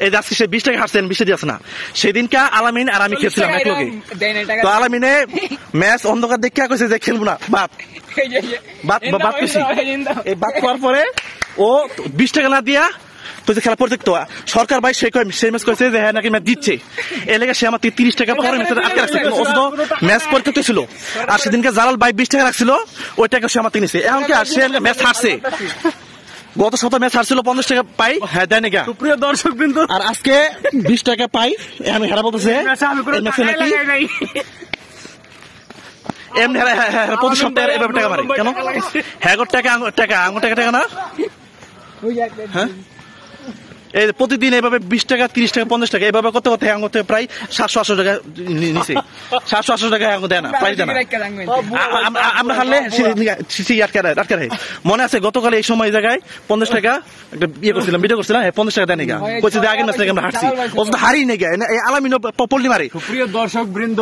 এই যে আজকে সে 20 টাকা হারছেন, 20 দিয়েছে না। সেদিনকা আলামিন আর আমি খেলছিলাম এক লগে। তো আলামিনে ম্যাচ অন্ধকার দেখে কইছে যে খেলবো না, বাপ কইছি। এই বাপ করার পরে ও 20 টাকা না দিয়া তো যে খেলা পড়তে তো সরকার ভাই সেই ম্যাচ কইছে যে হ্যাঁ নাকি ম্যাচ দিচ্ছে, এই লেগে সে আমার 30 টাকা পরে ম্যাচে আটকে রাখছে। ম্যাচ পড়তে ছিল আর সেদিনকে জালাল ভাই 20 টাকা রাখছিল, ওই টাকা সে আমার নিছে। এখন কি আর সে ম্যাচ হারছে, গত সপ্তাহে ম্যাচ হারছিল 50 টাকা পাই, হ্যাঁ দেয় নাকি সুপ্রিয় দর্শক বিন্দু, আর আজকে 20 টাকা পাই। এখন হেরা বলতেছে নাকি এমনি প্রতি সপ্তাহে এভাবে টাকা মারে কেন? হ্যাঁ টাকা আঙুর টাকা না, হ্যাঁ এই প্রতিদিন এইভাবে 20 টাকা 30 টাকা 50 টাকা এইভাবে করতে করতে আঙুর থেকে প্রায় 700-800 টাকা নিচে, 700-800 টাকা আঙুর দেয় না, প্রায় দেয় না। আমরা হারলে আটকে রাখে। মনে আছে গতকাল এই সময় জায়গায় 50 টাকা একটা করছিলাম, ভিডিও করছিলাম, 50 টাকা দেয় নাকি কইছে যে আগের ম্যাচ থেকে আমরা হারছি, ও তো হারি নাকি আলামিন পল্লি মারে। সুপ্রিয় দর্শক বৃন্দ,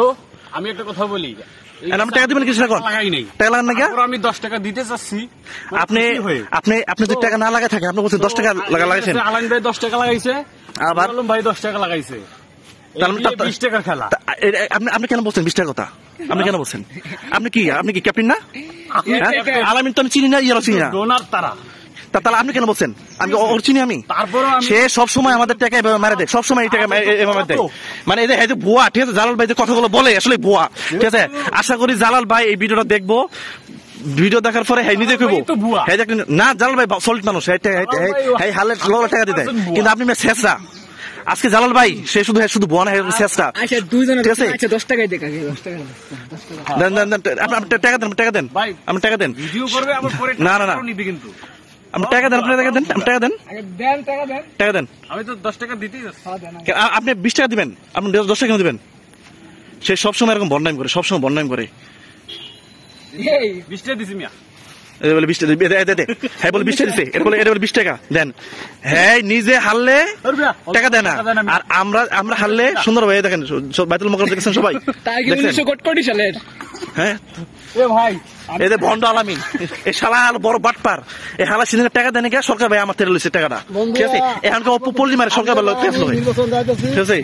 আমি একটা কথা বলি, আমি টাকা দিবেন কিছু টাকা লাগান নাকি? আমি 10 টাকা দিতে চাচ্ছি, আপনি যদি টাকা না লাগাই থাকে আপনি বলছেন 10 টাকা লাগাইছেন। আলামিন ভাই 10 টাকা লাগাইছে, আবার আলম ভাই 10 টাকা লাগাইছে, 20 টাকা খেলা। আপনি কেন বলছেন 20 টাকার কথা? আপনি কেন বলছেন? আপনি কি ক্যাপ্টেন না? আলামিন তো আমি চিনি না, ইয়ারও চিনি না, ডোনার তারা। তাহলে আপনি কেন বলছেন? আমি ওর চিনি আমি? সে সবসময় আমাদের টাকা এভাবে মারে দেয়, সবসময় এই টাকা এভাবে দেয়, মানে এই যে ভুয়া। ঠিক আছে, জালাল ভাই যে কথাগুলো বলে আসলে ভুয়া। ঠিক আছে, আশা করি জালাল ভাই এই ভিডিওটা দেখবো, ভিডিও দেখার পরে হ্যাঁ নিজে কইবো না জালাল ভাই সলিড মানুষ, হালের টাকা দিতে, কিন্তু আপনি শেষরা আজকে জালাল ভাই সে শুধু ভুয়া না শেষরা। ঠিক আছে, 10 টাকাই দেখা টাকা দেন আপনি টাকা দেন, না আপনি টাকা দেন, টাকা দেন। আমি তো 10 টাকা দিতেই যাচ্ছি, আপনি 20 টাকা দিবেন, আপনি 10 টাকা দিবেন। সে সবসময় এরকম বদনাম করে, সবসময় বদনাম করে। 20 টাকা দিছি মিয়া, বলে 20 টাকা হ্যাঁ বলে 20 টাকা দিছে, এটা বলে 20 টাকা দেন। হ্যাঁ নিজে হারলে টাকা দেয় না, আর আমরা হারলে সুন্দর ভাই দেখেন বাইতুল মোকাররম দেখেছেন সবাই, হ্যাঁ ভাই এই যে ভন্ড আলামিন, এই শালা বড় বাটপার, এই হালা সিনে টাকা দেয় নাকি সরকার ভাই আমার তেরে লইছে টাকাটা। ঠিক আছে, এখন পল্লি মারে সরকার ভাই ঠিক আছে।